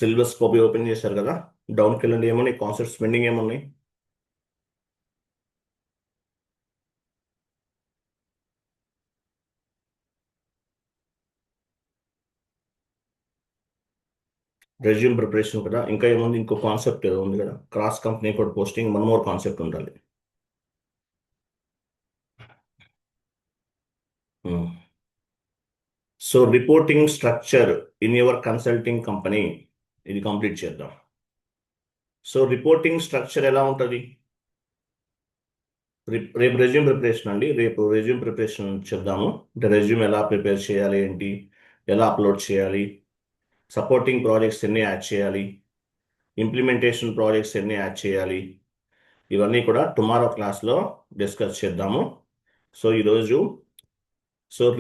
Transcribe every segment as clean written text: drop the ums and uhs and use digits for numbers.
Syllabus copy open చేశారు కదా, డౌన్కి వెళ్ళండి. ఏమున్నాయి కాన్సెప్ట్స్ పెండింగ్ ఏమున్నాయి? రెజ్యూమ్ ప్రిపరేషన్ కదా, ఇంకా ఏముంది? ఇంకో కాన్సెప్ట్ ఉంది కదా, cross company code posting. One more concept ఉండాలి. So reporting structure in your consulting company, ఇది కంప్లీట్ చేద్దాం. సో రిపోర్టింగ్ స్ట్రక్చర్ ఎలా ఉంటుంది? రేపు రెజ్యూమ్ ప్రిపరేషన్ అండి. రేపు రెజ్యూమ్ ప్రిపరేషన్ చెప్దాము. అంటే రెజ్యూమ్ ఎలా ప్రిపేర్ చేయాలి, ఏంటి, ఎలా అప్లోడ్ చేయాలి, సపోర్టింగ్ ప్రాజెక్ట్స్ ఎన్ని యాడ్ చేయాలి, ఇంప్లిమెంటేషన్ ప్రాజెక్ట్స్ ఎన్ని యాడ్ చేయాలి, ఇవన్నీ కూడా టుమారో క్లాస్లో డిస్కస్ చేద్దాము. సో ఈరోజు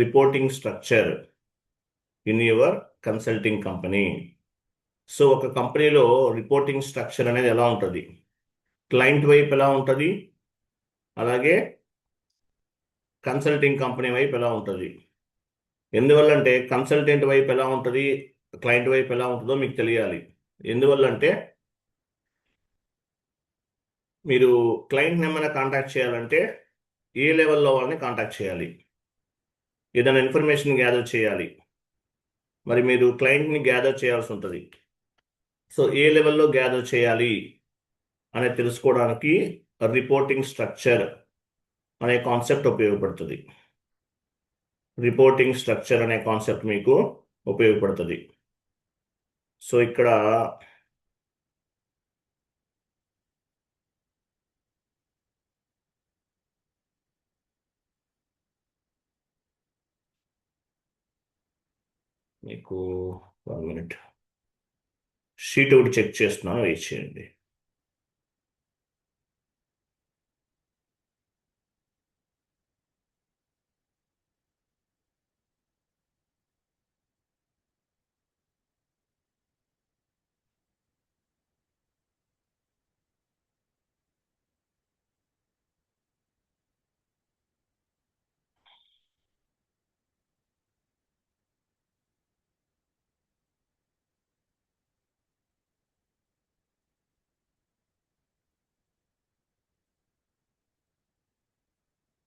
reporting structure in your consulting company. So ఒక కంపెనీలో రిపోర్టింగ్ స్ట్రక్చర్ అనేది ఎలా ఉంటుంది? క్లయింట్ వైపు ఎలా ఉంటుంది, అలాగే కన్సల్టింగ్ కంపెనీ వైపు ఎలా ఉంటుంది. ఎందువల్లంటే కన్సల్టెంట్ వైపు ఎలా ఉంటుంది, క్లయింట్ వైపు ఎలా ఉంటుందో మీకు తెలియాలి. ఎందువల్లంటే మీరు క్లయింట్ని ఏమైనా కాంటాక్ట్ చేయాలంటే ఏ లెవెల్లో వాళ్ళని కాంటాక్ట్ చేయాలి, ఏదైనా ఇన్ఫర్మేషన్ గ్యాదర్ చేయాలి, మరి మీరు క్లయింట్ని గ్యాదర్ చేయాల్సి ఉంటుంది. సో ఏ లెవెల్లో గ్యాదర్ చేయాలి అనేది తెలుసుకోవడానికి రిపోర్టింగ్ స్ట్రక్చర్ అనే కాన్సెప్ట్ ఉపయోగపడుతుంది. రిపోర్టింగ్ స్ట్రక్చర్ అనే కాన్సెప్ట్ మీకు ఉపయోగపడుతుంది. సో ఇక్కడ మీకు 1 మినిట్ షీట్ ఒకటి చెక్ చేస్తున్నాను, వెయిట్ చేయండి.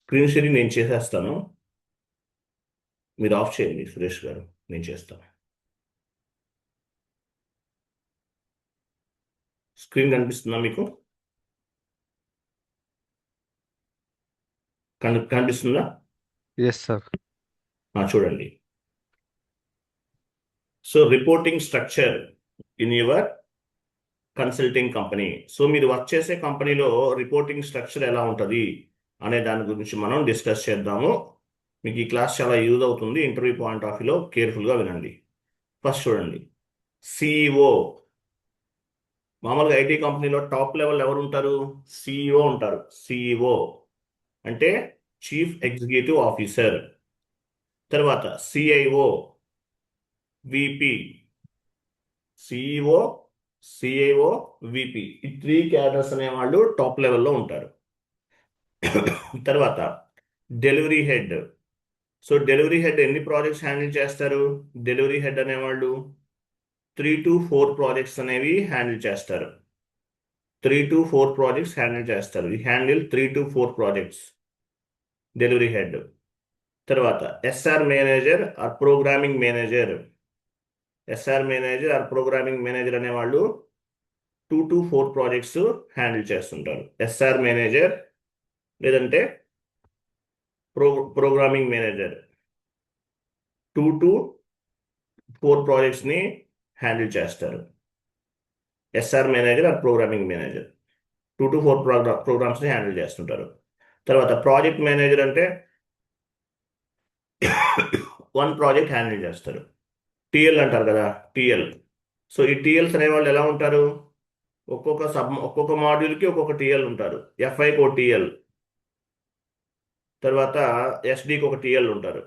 స్క్రీన్ షేరింగ్ నేను చేసేస్తాను, మీరు ఆఫ్ చేయండి సురేష్ గారు, నేను చేస్తాను. స్క్రీన్ కనిపిస్తుందా మీకు? కనిపిస్తుందా? Yes sir. చూడండి. So reporting structure in your consulting company. So మీరు వర్క్ చేసే కంపెనీలో రిపోర్టింగ్ స్ట్రక్చర్ ఎలా ఉంటుంది అనే దాని గురించి మనం డిస్కస్ చేద్దాము. మీకు ఈ క్లాస్ చాలా యూజ్ అవుతుంది. ఇంటర్వ్యూ పాయింట్ ఆఫ్ వ్యూలో కేర్ఫుల్గా వినండి. ఫస్ట్ చూడండి, సిఇఓ. మామూలుగా ఐటీ కంపెనీలో టాప్ లెవెల్ ఎవరు ఉంటారు? సిఇఓ ఉంటారు. సిఇఓ అంటే చీఫ్ ఎగ్జిక్యూటివ్ ఆఫీసర్. తర్వాత CIO, VP. CEO, CIO, VP, ఈ 3 క్యాడర్స్ అనేవాళ్ళు టాప్ లెవెల్లో ఉంటారు. తర్వాత delivery head. So delivery head ఎన్ని ప్రాజెక్ట్స్ హ్యాండిల్ చేస్తారు? డెలివరీ హెడ్ అనేవాళ్ళు 3 to 4 ప్రాజెక్ట్స్ అనేవి హ్యాండిల్ చేస్తారు. 3 to 4 ప్రాజెక్ట్స్ హ్యాండిల్ చేస్తారు. ఈ handle 3 to 4 projects delivery head. తర్వాత SR manager or programming manager. SR manager or programming manager అనేవాళ్ళు 2 to 4 ప్రాజెక్ట్స్ హ్యాండిల్ చేస్తుంటారు. ఎస్ఆర్ మేనేజర్ లేదంటే ప్రోగ్రామింగ్ మేనేజర్ 2 to 4 ప్రాజెక్ట్స్ని హ్యాండిల్ చేస్తారు. SR manager or programming manager 2 to 4 ప్రోగ్రామ్స్ని హ్యాండిల్ చేస్తుంటారు. తర్వాత ప్రాజెక్ట్ మేనేజర్ అంటే 1 ప్రాజెక్ట్ హ్యాండిల్ చేస్తారు. టిఎల్ అంటారు కదా, టిఎల్. సో ఈ టిఎల్స్ అనేవాళ్ళు ఎలా ఉంటారు? ఒక్కొక్క మాడ్యూల్కి ఒక్కొక్క టిఎల్ ఉంటారు. ఎఫ్ఐకి ఒక టిఎల్, తర్వాత ఎస్డికి ఒక టిఎల్ ఉంటారు,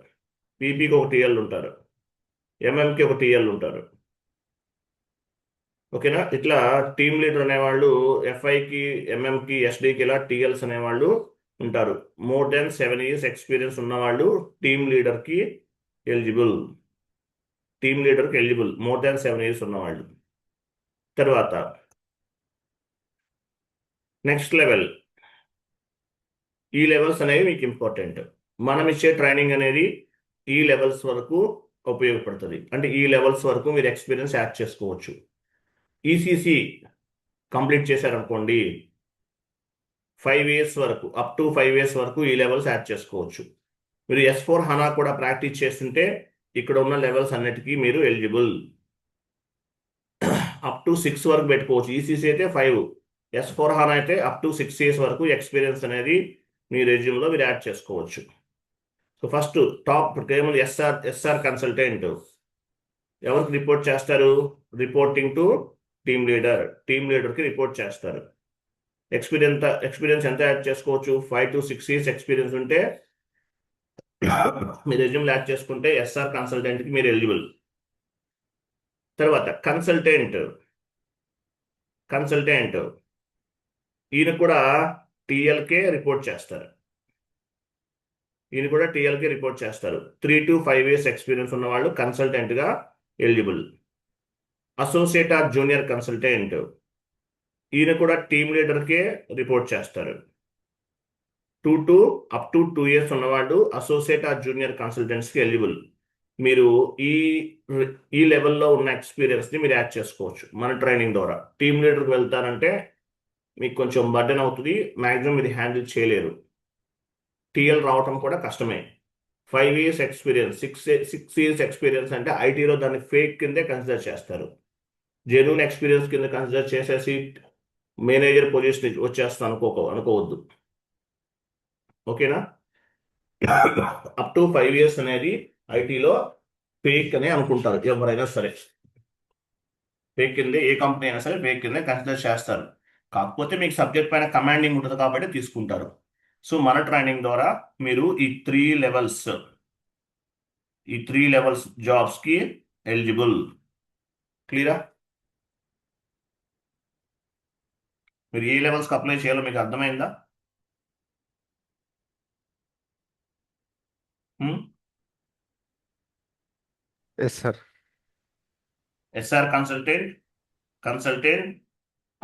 పీపీకి ఒక టిఎల్ ఉంటారు, ఎంఎంకి ఒక టిఎల్ ఉంటారు. ఓకేనా? ఇట్లా టీమ్ లీడర్ అనేవాళ్ళు ఎఫ్ఐకి, ఎంఎంకి, ఎస్డికి ఇలా టిఎల్స్ అనేవాళ్ళు ఉంటారు. మోర్ దెన్ 7 years ఎక్స్పీరియన్స్ ఉన్నవాళ్ళు టీమ్ లీడర్కి ఎలిజిబుల్. టీమ్ లీడర్కి ఎలిజిబుల్ మోర్ దాన్ 7 years ఉన్నవాళ్ళు. తర్వాత నెక్స్ట్ లెవెల్, ఈ లెవెల్స్ అనేవి మీకు ఇంపార్టెంట్. మనం ఇచ్చే ట్రైనింగ్ అనేది ఈ లెవెల్స్ వరకు ఉపయోగపడుతుంది. అంటే ఈ లెవెల్స్ వరకు మీరు ఎక్స్పీరియన్స్ యాడ్ చేసుకోవచ్చు. ఈసీసీ కంప్లీట్ చేశారనుకోండి, 5 years వరకు, అప్ టు 5 years వరకు ఈ లెవెల్స్ యాడ్ చేసుకోవచ్చు. మీరు S/4HANA కూడా ప్రాక్టీస్ చేస్తుంటే ఇక్కడ ఉన్న లెవెల్స్ అన్నిటికీ మీరు ఎలిజిబుల్. అప్ టు 6 వరకు పెట్టుకోవచ్చు. ఈసీసీ అయితే 5, S/4HANA అయితే అప్ టు 6 years వరకు ఎక్స్పీరియన్స్ అనేది మీ రెజ్యూమ్లో మీరు యాడ్ చేసుకోవచ్చు. సో ఫస్ట్ టాప్ ఏముంది, ఎస్ఆర్ కన్సల్టెంట్ ఎవరికి రిపోర్ట్ చేస్తారు? Reporting to team leader. Team లీడర్కి రిపోర్ట్ చేస్తారు. ఎక్స్పీరియన్స్ ఎంత యాడ్ చేసుకోవచ్చు? 5 to 6 years ఎక్స్పీరియన్స్ ఉంటే మీ రెజ్యూమ్లో యాడ్ చేసుకుంటే ఎస్ఆర్ కన్సల్టెంట్కి మీరు ఎలిజిబుల్. తర్వాత కన్సల్టెంట్ ఈయన కూడా టీఎల్కే రిపోర్ట్ చేస్తారు. 3 to 5 years ఎక్స్పీరియన్స్ ఉన్న వాళ్ళు కన్సల్టెంట్గా eligible. Associate or junior consultant, ఈయన కూడా టీమ్ లీడర్కే రిపోర్ట్ చేస్తారు. 2 years ఉన్నవాళ్ళు అసోసియేట్ ఆర్ జూనియర్ కన్సల్టెంట్స్కి ఎలిజిబుల్. మీరు ఈ లెవెల్లో ఉన్న ఎక్స్పీరియన్స్ని మీరు యాడ్ చేసుకోవచ్చు మన ట్రైనింగ్ ద్వారా. టీమ్ లీడర్కి వెళ్తారంటే మీకు కొంచెం బర్డెన్ అవుతుంది, మ్యాక్సిమం ఇది హ్యాండిల్ చేయలేరు. టీఎల్ రావటం కూడా కష్టమే. 5 years ఎక్స్పీరియన్స్, 6 years ఎక్స్పీరియన్స్ అంటే ఐటీలో దాన్ని ఫేక్ కిందే కన్సిడర్ చేస్తారు. జెన్యూన్ ఎక్స్పీరియన్స్ కింద కన్సిడర్ చేసేసి మేనేజర్ పొజిషన్ వచ్చేస్తాను అనుకోవద్దు. ఓకేనా? అప్ టు 5 years అనేది ఐటీలో ఫేక్ అని అనుకుంటారు ఎవరైనా సరే. ఫేక్ కిందే, ఏ కంపెనీ అయినా సరే ఫేక్ కిందే కన్సిడర్ చేస్తారు. కాకపోతే మీకు సబ్జెక్ట్ పైన కమాండింగ్ ఉంటుంది కాబట్టి తీసుకుంటారు. సో మన ట్రైనింగ్ ద్వారా మీరు ఈ 3 levels జాబ్స్కి ఎలిజిబుల్. క్లియరా? మీరు ఏ లెవెల్స్కి అప్లై చేయాలో మీకు అర్థమైందా? Yes sir. SR consultant,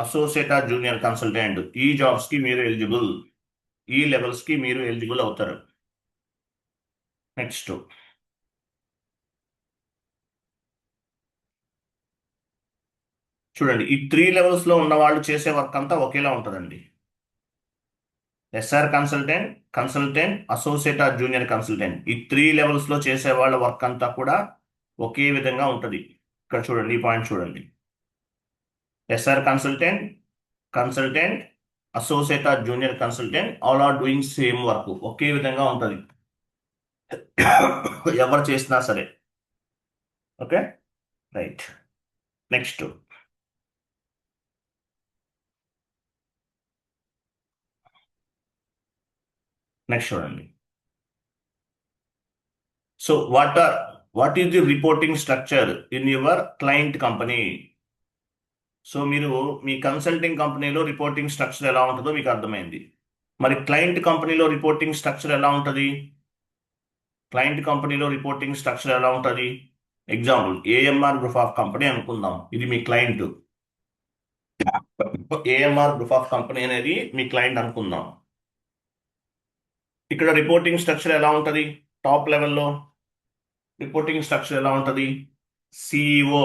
associate or junior consultant, ఈ జాబ్స్కి మీరు ఎలిజిబుల్. ఈ లెవెల్స్కి మీరు ఎలిజిబుల్ అవుతారు. నెక్స్ట్ చూడండి, ఈ 3 levelsలో ఉన్న వాళ్ళు చేసే వర్క్ అంతా ఒకేలా ఉంటుందండి. SR consultant, associate or junior consultant, ఈ 3 levelsలో చేసే వాళ్ళ వర్క్ అంతా కూడా ఒకే విధంగా ఉంటుంది. ఇక్కడ చూడండి, ఈ పాయింట్ చూడండి. SR consultant, associate or junior consultant, all are doing same work. ఒకే విధంగా ఉంటుంది ఎవరు చేసినా సరే. Okay, right. నెక్స్ట్ చూడండి. So what is the reporting structure in your client company? So మీరు మీ కన్సల్టింగ్ కంపెనీలో రిపోర్టింగ్ స్ట్రక్చర్ ఎలా ఉంటుందో మీకు అర్థమైంది. మరి క్లయింట్ కంపెనీలో రిపోర్టింగ్ స్ట్రక్చర్ ఎలా ఉంటుంది? Example, AMR group of company అనుకుందాం, ఇది మీ client. AMR group of company అనేది మీ క్లయింట్ అనుకుందాం. ఇక్కడ రిపోర్టింగ్ స్ట్రక్చర్ ఎలా ఉంటుంది? టాప్ లెవెల్లో రిపోర్టింగ్ స్ట్రక్చర్ ఎలా ఉంటుంది? CEO,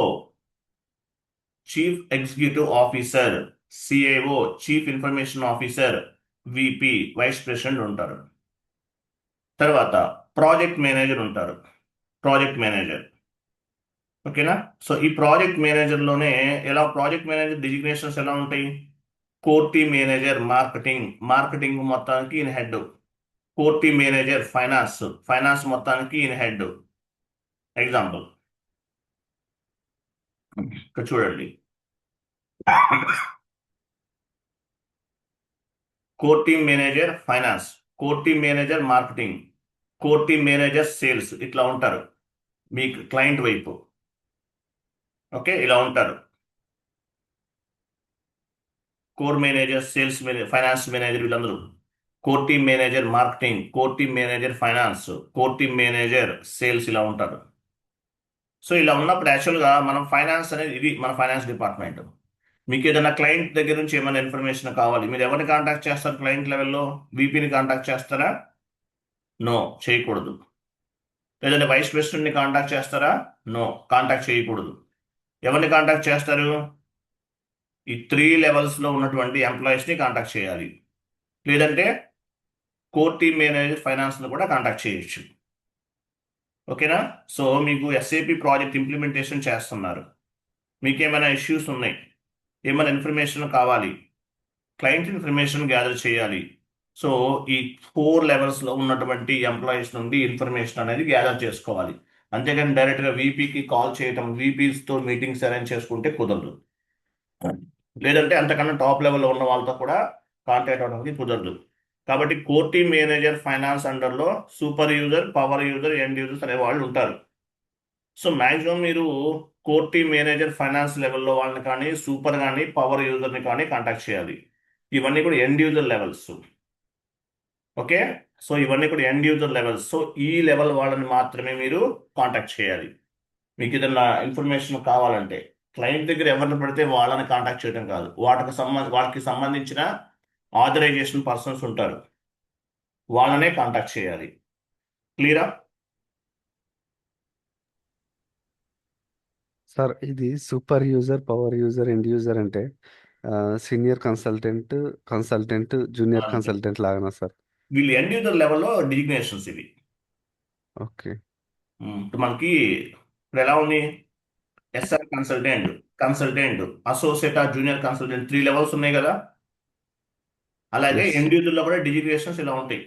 chief executive officer, CAO, chief information officer, VP, vice president ఉంటారు. తర్వాత ప్రాజెక్ట్ మేనేజర్ ఉంటారు. ఓకేనా? సో ఈ ప్రాజెక్ట్ మేనేజర్లోనే ప్రాజెక్ట్ మేనేజర్ డిజిగ్నేషన్స్ ఎలా ఉంటాయి? కోర్ టీమ్ మేనేజర్ మార్కెటింగ్ మొత్తానికి ఈయన head. Core team manager finance మొత్తానికి ఈయన హెడ్. ఎగ్జాంపుల్ ఇక్కడ చూడండి, core team manager finance, core team manager marketing, core team manager sales, ఇట్లా ఉంటారు మీ క్లయింట్ వైపు. ఓకే, ఇలా ఉంటారు. Core manager, sales manager, finance manager, వీళ్ళందరూ. Core team manager marketing, core team manager finance, core team manager sales, ఇలా ఉంటారు. So ఇలా ఉన్నప్పుడు యాక్చువల్గా మనం ఫైనాన్స్ అనేది, ఇది మన ఫైనాన్స్ డిపార్ట్మెంట్. మీకు ఏదైనా క్లయింట్ దగ్గర నుంచి ఏమైనా ఇన్ఫర్మేషన్ కావాలి, మీరు ఎవరిని కాంటాక్ట్ చేస్తారు? క్లయింట్ లెవెల్లో వీపీని కాంటాక్ట్ చేస్తారా? నో, చేయకూడదు. లేదంటే వైస్ ప్రెసిడెంట్ని కాంటాక్ట్ చేస్తారా? నో, కాంటాక్ట్ చేయకూడదు. ఎవరిని కాంటాక్ట్ చేస్తారు? ఈ 3 లెవెల్స్లో ఉన్నటువంటి ఎంప్లాయీస్ని కాంటాక్ట్ చేయాలి. లేదంటే కోర్ టీమ్ మేనేజర్ ఫైనాన్స్ను కూడా కాంటాక్ట్ చేయొచ్చు. ఓకేనా? సో మీకు ఎస్ఏపి ప్రాజెక్ట్ ఇంప్లిమెంటేషన్ చేస్తున్నారు, మీకు ఏమైనా ఇష్యూస్ ఉన్నాయి, ఏమైనా ఇన్ఫర్మేషన్ కావాలి, క్లయింట్ ఇన్ఫర్మేషన్ గ్యాదర్ చేయాలి. సో ఈ 4 లెవెల్స్లో ఉన్నటువంటి ఎంప్లాయీస్ నుండి ఇన్ఫర్మేషన్ అనేది గ్యాదర్ చేసుకోవాలి. అంతేగాని డైరెక్ట్గా వీపీకి కాల్ చేయటం, వీపీస్తో మీటింగ్స్ అరేంజ్ చేసుకుంటే కుదరదు. లేదంటే అంతకన్నా టాప్ లెవెల్లో ఉన్న వాళ్ళతో కూడా కాంటాక్ట్ అవడానికి కుదరదు. కాబట్టి కోర్ టీమ్ మేనేజర్ ఫైనాన్స్ అండర్లో super user, power user, end users అనే వాళ్ళు ఉంటారు. సో మ్యాక్సిమం మీరు కోర్ టీమ్ మేనేజర్ ఫైనాన్స్ లెవెల్లో వాళ్ళని కానీ, సూపర్ కానీ, పవర్ యూజర్ని కానీ కాంటాక్ట్ చేయాలి. ఇవన్నీ కూడా end user levels. Okay, so ఇవన్నీ కూడా ఎండ్ యూజర్ లెవెల్స్. సో ఈ లెవెల్ వాళ్ళని మాత్రమే మీరు కాంటాక్ట్ చేయాలి. మీకు ఏదైనా ఇన్ఫర్మేషన్ కావాలంటే క్లయింట్ దగ్గర ఎవరిని పడితే వాళ్ళని కాంటాక్ట్ చేయడం కాదు, వాళ్ళకి సంబంధించిన ఆథరైజేషన్ పర్సన్స్ ఉంటారు, వాళ్ళనే కాంటాక్ట్ చేయాలి. క్లియరా? సార్ ఇది super user, power user, end user అంటే సీనియర్ కన్సల్టెంట్, కన్సల్టెంట్, జూనియర్ అంతే. కన్సల్టెంట్ లాగానా సార్? వీళ్ళు ఎండ్ యూజర్ లెవెల్లో డిజిగ్నేషన్స్ ఇవి. ఓకే. ఇప్పుడు మనకి ఇప్పుడు ఎలా ఉంది? SR consultant, consultant, associate, junior consultant 3 levels ఉన్నాయి కదా. అలాగే ఎస్. ఎండ్ యూజర్లో కూడా డిజిగ్నేషన్స్ ఇలా ఉంటాయి.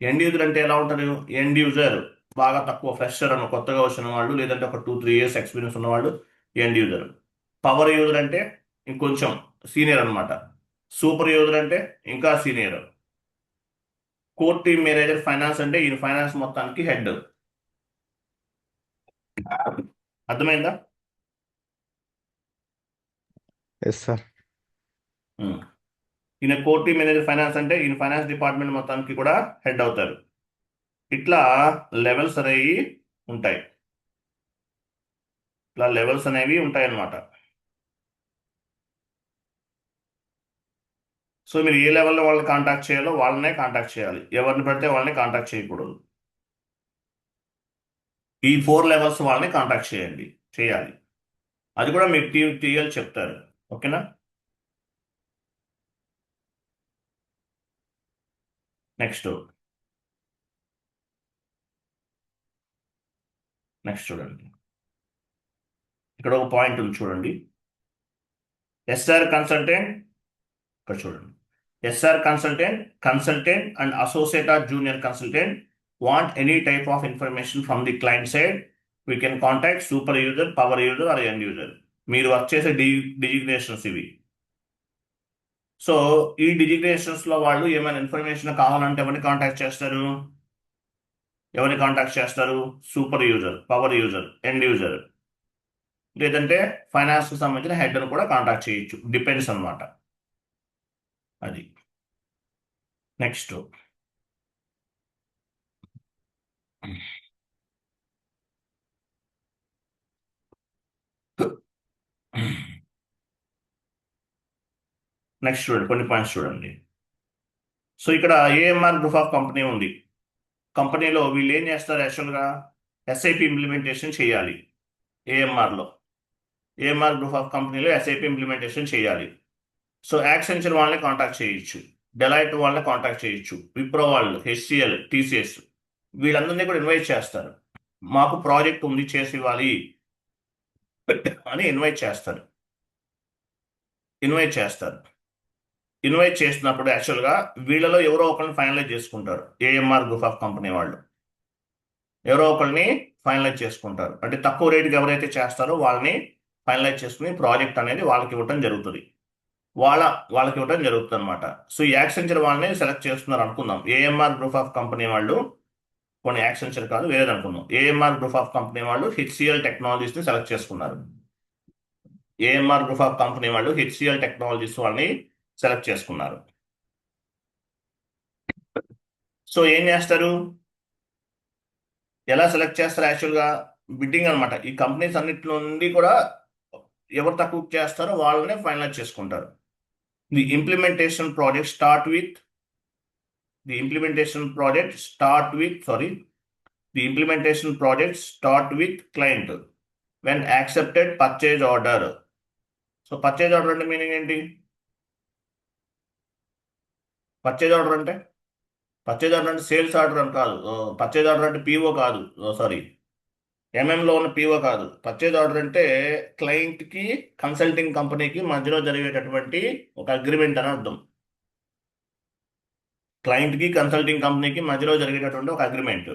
ఎండ్ యూజర్ అంటే ఎలా ఉంటారు? ఎండ్ యూజర్ బాగా తక్కువ ఫ్రెషర్ అని, కొత్తగా వచ్చిన వాళ్ళు, లేదంటే ఒక 2-3 ఇయర్స్ ఎక్స్పీరియన్స్ ఉన్నవాళ్ళు ఎండ్ యూజర్. పవర్ యూజర్ అంటే ఇంకొంచెం సీనియర్ అనమాట. సూపర్ యూజర్ అంటే ఇంకా senior. Core team manager finance అంటే ఈయన ఫైనాన్స్ మొత్తానికి హెడ్. అర్థమైందా? Yes sir. ఉమ్. ఈయన కోర్ టీమ్ మేనేజర్ ఫైనాన్స్ అంటే ఈయన ఫైనాన్స్ డిపార్ట్మెంట్ మొత్తానికి కూడా హెడ్ అవుతారు. ఇట్లా లెవెల్స్ అనేవి ఉంటాయి. ఇట్లా లెవెల్స్ అనేవి ఉంటాయి అన్నమాట. సో మీరు ఏ లెవెల్లో వాళ్ళని కాంటాక్ట్ చేయాలో వాళ్ళనే కాంటాక్ట్ చేయాలి, ఎవరిని పడితే వాళ్ళని కాంటాక్ట్ చేయకూడదు. ఈ 4 లెవెల్స్ వాళ్ళని కాంటాక్ట్ చేయాలి. అది కూడా మీకు టీఎల్ చెప్తారు. ఓకేనా? నెక్స్ట్ చూడండి, ఇక్కడ ఒక పాయింట్ ఉంది చూడండి. ఎస్ఆర్ కన్సల్టెంట్, ఇక్కడ చూడండి. SR consultant, consultant and associate or junior consultant want any type of information from the client side, we can contact super user, power user or end user. మీరు work చేసే designations ఇవి. So ఈ designations లో వాళ్ళు ఏమైనా information కావాలంటే ఎవరిని contact చేస్తారు? Super user, power user, end user, లేదంటే ఫైనాన్స్ కి సంబంధించిన హెడ్ ను కూడా కాంటాక్ట్ చేయొచ్చు. డిపెండ్స్ అన్నమాట. అది నెక్స్ట్. నెక్స్ట్ చూడండి, కొన్ని పాయింట్స్ చూడండి. సో ఇక్కడ ఏఎంఆర్ గ్రూప్ ఆఫ్ కంపెనీ ఉంది. కంపెనీలో వీళ్ళు ఏం చేస్తారు? యాక్చువల్గా ఎస్ఐపి ఇంప్లిమెంటేషన్ చేయాలి. ఏఎంఆర్లో, ఏఎంఆర్ గ్రూప్ ఆఫ్ కంపెనీలో ఎస్ఐపి ఇంప్లిమెంటేషన్ చేయాలి. సో యాక్సెంచర్ వాళ్ళని కాంటాక్ట్ చేయొచ్చు, డెలైట్ వాళ్ళని కాంటాక్ట్ చేయొచ్చు, విప్రో వాళ్ళు, హెచ్సిఎల్, టీసీఎస్, వీళ్ళందరినీ కూడా ఇన్వైట్ చేస్తారు. మాకు ప్రాజెక్ట్ ఉంది, చేసి ఇవ్వాలి అని ఇన్వైట్ చేస్తారు. ఇన్వైట్ చేసినప్పుడు యాక్చువల్గా వీళ్ళలో ఎవరో ఒకరిని ఫైనలైజ్ చేసుకుంటారు. ఏఎంఆర్ గ్రూప్ ఆఫ్ కంపెనీ వాళ్ళు ఎవరో ఒకరిని ఫైనలైజ్ చేసుకుంటారు. అంటే తక్కువ రేటుకి ఎవరైతే చేస్తారో వాళ్ళని ఫైనలైజ్ చేసుకుని ప్రాజెక్ట్ అనేది వాళ్ళకి ఇవ్వటం జరుగుతుంది. వాళ్ళకి ఇవ్వడం జరుగుతుంది అనమాట. సో ఈ యాక్సెంచర్ వాళ్ళని సెలెక్ట్ చేస్తున్నారు అనుకుందాం. ఏఎంఆర్ గ్రూప్ ఆఫ్ కంపెనీ వాళ్ళు, కొన్ని యాక్సెంచర్ కాదు వేరేది అనుకుందాం, ఏఎంఆర్ గ్రూప్ ఆఫ్ కంపెనీ వాళ్ళు హెచ్సిఎల్ టెక్నాలజీస్ని సెలెక్ట్ చేసుకున్నారు. ఏఎంఆర్ గ్రూప్ ఆఫ్ కంపెనీ వాళ్ళు హెచ్సిఎల్ టెక్నాలజీస్ వాళ్ళని సెలెక్ట్ చేసుకున్నారు. సో ఏం చేస్తారు? ఎలా సెలెక్ట్ చేస్తారు? యాక్చువల్గా బిడ్డింగ్ అనమాట. ఈ కంపెనీస్ అన్నిటి నుండి కూడా ఎవరు తక్కువ చేస్తారో వాళ్ళనే ఫైనలైజ్ చేసుకుంటారు. The implementation project start with the implementation project start with sorry the implementation project start with client when accepted purchase order. So purchase order అంటే మీనింగ్ ఏంటి? పర్చేజ్ ఆర్డర్ అంటే సేల్స్ ఆర్డర్ అని కాదు. పర్చేజ్ ఆర్డర్ అంటే PO కాదు, sorry ఎంఎంలో ఉన్న PO కాదు. Purchase order అంటే క్లయింట్కి కన్సల్టింగ్ కంపెనీకి మధ్యలో జరిగేటటువంటి ఒక అగ్రిమెంట్ అని అర్థం. క్లయింట్కి కన్సల్టింగ్ కంపెనీకి మధ్యలో జరిగేటటువంటి ఒక అగ్రిమెంట్.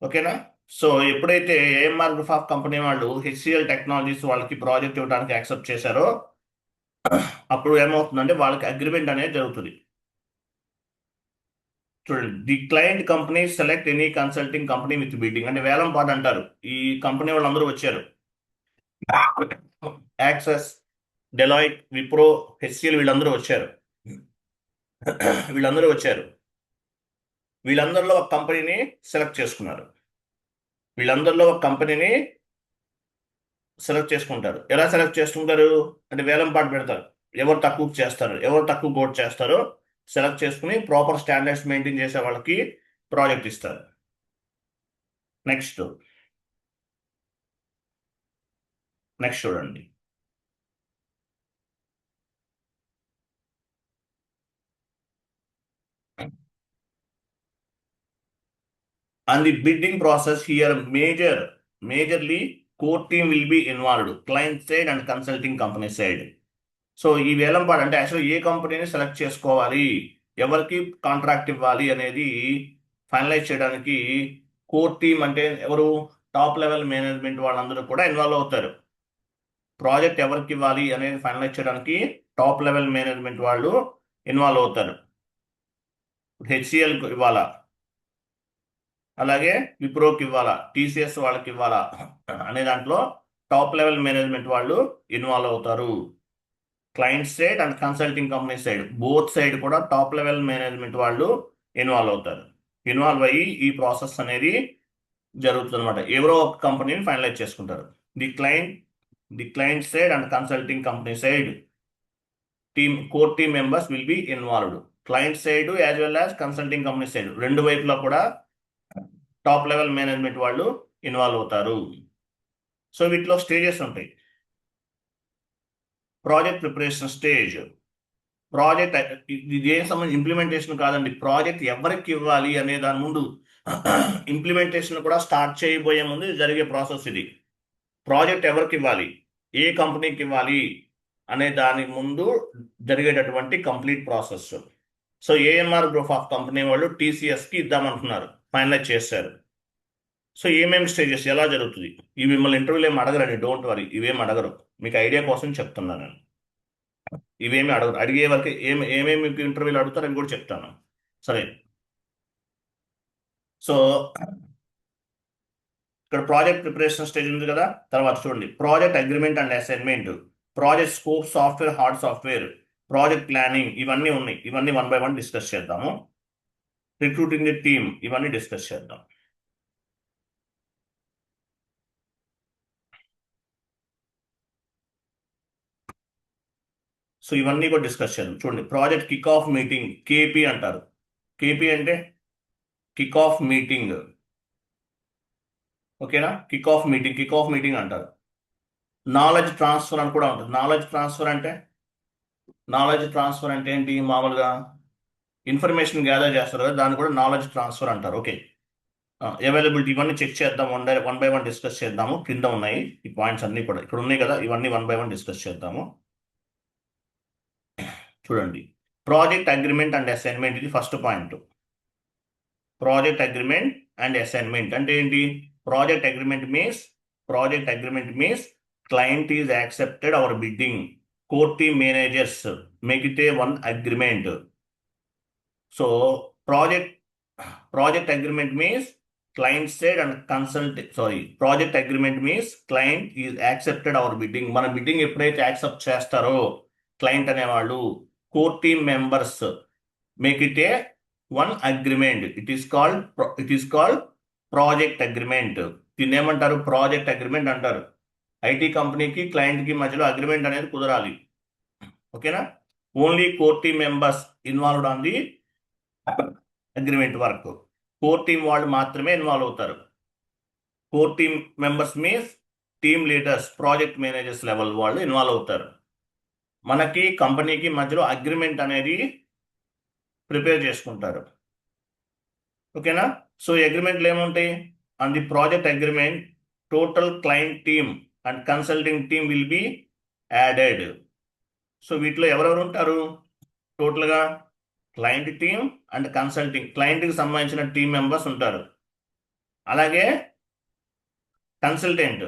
ఓకేనా? సో ఎప్పుడైతే ఏఎంఆర్ గ్రూప్ ఆఫ్ కంపెనీ వాళ్ళు హెచ్సిఎల్ టెక్నాలజీస్ వాళ్ళకి ప్రాజెక్ట్ ఇవ్వడానికి యాక్సెప్ట్ చేశారో అప్పుడు ఏమవుతుందంటే వాళ్ళకి అగ్రిమెంట్ అనేది జరుగుతుంది. చూడండి, the client company select any consulting company with bidding అంటే వేలం పాట అంటారు. ఈ కంపెనీ వాళ్ళందరూ వచ్చారు, యాక్సెస్, డెలాయిట్, విప్రో, హెచ్సిఎల్ వీళ్ళందరూ వచ్చారు. వీళ్ళందరిలో ఒక కంపెనీని సెలెక్ట్ చేసుకున్నారు. ఎలా సెలెక్ట్ చేసుకుంటారు అంటే వేలం పాట పెడతారు. ఎవరు తక్కువ చేస్తారు, ఎవరు తక్కువ కోట్ చేస్తారో సెలెక్ట్ చేసుకుని ప్రాపర్ స్టాండర్డ్స్ మెయింటైన్ చేసే వాళ్ళకి ప్రాజెక్ట్ ఇస్తారు. నెక్స్ట్ చూడండి, and the bidding process here majorly core team will be involved, client side and consulting company side. So ఈ వేలం పాట అంటే యాక్చువల్ ఏ కంపెనీని సెలెక్ట్ చేసుకోవాలి, ఎవరికి కాంట్రాక్ట్ ఇవ్వాలి అనేది ఫైనలైజ్ చేయడానికి కోర్ టీమ్ అంటే ఎవరు, టాప్ లెవెల్ మేనేజ్మెంట్ వాళ్ళందరూ కూడా ఇన్వాల్వ్ అవుతారు. ప్రాజెక్ట్ ఎవరికి ఇవ్వాలి అనేది ఫైనలైజ్ చేయడానికి టాప్ లెవెల్ మేనేజ్మెంట్ వాళ్ళు ఇన్వాల్వ్ అవుతారు. హెచ్సిఎల్కి ఇవ్వాలా, అలాగే విప్రోకి ఇవ్వాలా, టీసీఎస్ వాళ్ళకి ఇవ్వాలా అనే దాంట్లో టాప్ లెవెల్ మేనేజ్మెంట్ వాళ్ళు ఇన్వాల్వ్ అవుతారు. Client side and consulting company side both side కూడా టాప్ లెవెల్ మేనేజ్మెంట్ వాళ్ళు ఇన్వాల్వ్ అవుతారు. ఇన్వాల్వ్ అయ్యి ఈ ప్రాసెస్ అనేది జరుగుతుంది అనమాట. ఎవరో ఒక కంపెనీని ఫైనలైజ్ చేసుకుంటారు. The client side and consulting company side core team members will be involved. Client side as well as consulting company side రెండు వైపులా కూడా టాప్ లెవెల్ మేనేజ్మెంట్ వాళ్ళు ఇన్వాల్వ్ అవుతారు. సో వీటిలో స్టేజెస్ ఉంటాయి. ప్రాజెక్ట్ ప్రిపరేషన్ స్టేజ్, ప్రాజెక్ట్ ఇది ఏం సంబంధించి ఇంప్లిమెంటేషన్ కాదండి. ప్రాజెక్ట్ ఎవరికి ఇవ్వాలి అనే దాని ముందు ఇంప్లిమెంటేషన్ కూడా స్టార్ట్ చేయబోయే ముందు జరిగే ప్రాసెస్ ఇది. ప్రాజెక్ట్ ఎవరికి ఇవ్వాలి, ఏ కంపెనీకి ఇవ్వాలి అనే దాని ముందు జరిగేటటువంటి complete process. So AMR group of company వాళ్ళు టీసీఎస్కి ఇద్దామంటున్నారు, ఫైనలైజ్ చేశారు. సో ఏమేమి స్టేజెస్ ఎలా జరుగుతుంది ఇవి మిమ్మల్ని ఇంటర్వ్యూలో ఏమి అడగరండి, డోంట్ వరీ, ఇవేమి అడగరు, మీకు ఐడియా కోసం చెప్తున్నాను నేను. ఇవేమి అడగరు, అడిగే వరకు ఏమేమి మీకు ఇంటర్వ్యూలు అడుగుతారు అని కూడా చెప్తాను. సరే, సో ఇక్కడ ప్రాజెక్ట్ ప్రిపరేషన్ స్టేజ్ ఉంది కదా. తర్వాత చూడండి, project agreement and assignment, project scope, software, hard software, project planning, ఇవన్నీ ఉన్నాయి. ఇవన్నీ 1 by 1 డిస్కస్ చేద్దాము. రిక్రూటింగ్ ది టీమ్, ఇవన్నీ డిస్కస్ చేద్దాం. సో ఇవన్నీ కూడా డిస్కస్ చేద్దాం. చూడండి, project kick of meeting, KP అంటారు. కేపీ అంటే కిక్ ఆఫ్ మీటింగ్, ఓకేనా? కిక్ ఆఫ్ మీటింగ్ అంటారు. నాలెడ్జ్ ట్రాన్స్ఫర్ అని కూడా ఉంటుంది. నాలెడ్జ్ ట్రాన్స్ఫర్ అంటే ఏంటి? మామూలుగా ఇన్ఫర్మేషన్ గ్యాదర్ చేస్తారు కదా, దాన్ని కూడా నాలెడ్జ్ ట్రాన్స్ఫర్ అంటారు. ఓకే, అవైలబిలిటీ ఇవన్నీ చెక్ చేద్దాం. 1 by 1 డిస్కస్ చేద్దాము. కింద ఉన్నాయి ఈ పాయింట్స్ అన్నీ కూడా, ఇక్కడ ఉన్నాయి కదా, ఇవన్నీ 1 by 1 డిస్కస్ చేద్దాము. చూడండి, ప్రాజెక్ట్ అగ్రిమెంట్ అండ్ అసైన్మెంట్, ఇది first point. Project agreement and assignment అంటే ఏంటి? Project agreement means client is accepted our bidding, core team managers make it a one agreement. So project agreement means client side and project agreement means client is accepted our bidding. మన bidding ఎప్పుడైతే accept చేస్తారో client అనేవాళ్ళు, core team members make it a one agreement. It is called project agreement. దీన్ని ఏమంటారు? Project agreement అంటారు. IT కంపెనీకి క్లయింట్కి మధ్యలో అగ్రిమెంట్ అనేది కుదరాలి. ఓకేనా? Only core team members involved on the agreement work. Core team వాళ్ళు మాత్రమే ఇన్వాల్వ్ అవుతారు. Core team members means team leaders, project managers level వాళ్ళు ఇన్వాల్వ్ అవుతారు. మనకి కంపెనీకి మధ్యలో అగ్రిమెంట్ అనేది ప్రిపేర్ చేసుకుంటారు. ఓకేనా? సో అగ్రిమెంట్లు ఏముంటాయి? On the project agreement total client team and consulting team will be added. So వీటిలో ఎవరెవరు ఉంటారు? టోటల్గా క్లయింట్ టీమ్ అండ్ కన్సల్టింగ్, క్లయింట్కి సంబంధించిన టీమ్ మెంబర్స్ ఉంటారు. అలాగే కన్సల్టెంట్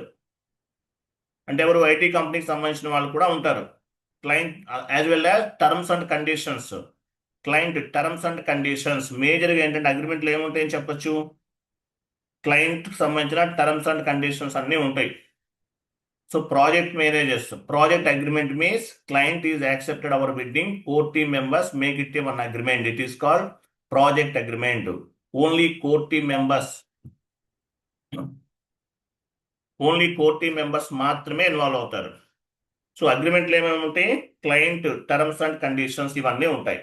అంటే ఎవరు? ఐటీ కంపెనీకి సంబంధించిన వాళ్ళు కూడా ఉంటారు. Client as well as terms and conditions. Client terms and conditions మేజర్గా ఏంటంటే అగ్రిమెంట్లో ఏముంటాయని చెప్పొచ్చు? క్లయింట్కి సంబంధించిన టర్మ్స్ అండ్ కండిషన్స్ అన్నీ ఉంటాయి. So project managers, project agreement means client is accepted our bidding, core team members make it one agreement. It is called project agreement. Only core team members, only core team members మాత్రమే involve అవుతారు. So అగ్రిమెంట్లు ఏమేమి ఉంటాయి? Client terms and conditions ఇవన్నీ ఉంటాయి.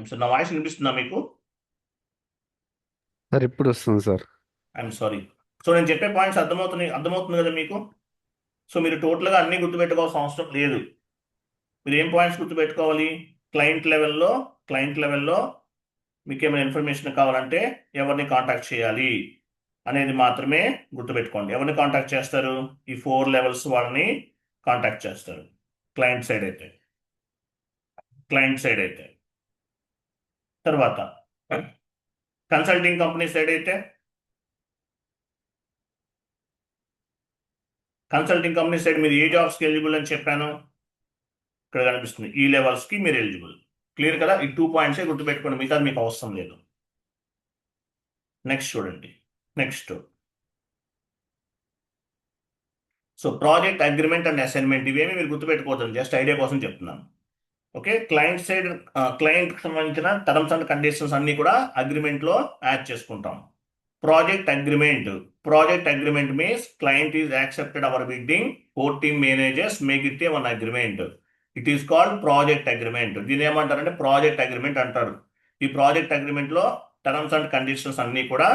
So నా voice వినిపిస్తుందా మీకు? సార్ ఇప్పుడు వస్తుంది సార్. I'm sorry. సో నేను చెప్పే పాయింట్స్ అర్థమవుతుంది కదా మీకు? సో మీరు టోటల్గా అన్ని గుర్తుపెట్టుకోవాల్సిన అవసరం లేదు. మీరు ఏం పాయింట్స్ గుర్తుపెట్టుకోవాలి? క్లయింట్ లెవెల్లో మీకు ఏమైనా ఇన్ఫర్మేషన్ కావాలంటే ఎవరిని కాంటాక్ట్ చేయాలి అనేది మాత్రమే గుర్తుపెట్టుకోండి. ఎవరిని కాంటాక్ట్ చేస్తారు? ఈ 4 లెవెల్స్ వాళ్ళని కాంటాక్ట్ చేస్తారు. క్లయింట్ సైడ్ అయితే తర్వాత కన్సల్టింగ్ కంపెనీ సైడ్ అయితే మీరు ఏ జాబ్స్కి ఎలిజిబుల్ అని చెప్పాను? ఇక్కడ కనిపిస్తుంది. ఈ లెవెల్స్కి మీరు ఎలిజిబుల్. క్లియర్ కదా? ఈ 2 పాయింట్సే గుర్తుపెట్టుకోండి, మిగతా మీకు అవసరం లేదు. నెక్స్ట్ చూడండి. Next so project agreement and assignment ఇవేమి మీరు గుర్తుపెట్టుకోవద్దు, జస్ట్ ఐడియా కోసం చెప్తున్నాను. ఓకే, క్లయింట్కి సంబంధించిన టర్మ్స్ అండ్ కండిషన్స్ అన్నీ కూడా అగ్రిమెంట్లో యాడ్ చేసుకుంటాం. Project agreement means client is accepted our bidding, core team managers make it one agreement. It is called project agreement. దీని ఏమంటారంటే ప్రాజెక్ట్ అగ్రిమెంట్ అంటారు. ఈ ప్రాజెక్ట్ అగ్రిమెంట్లో టర్మ్స్ అండ్ కండిషన్స్ అన్నీ కూడా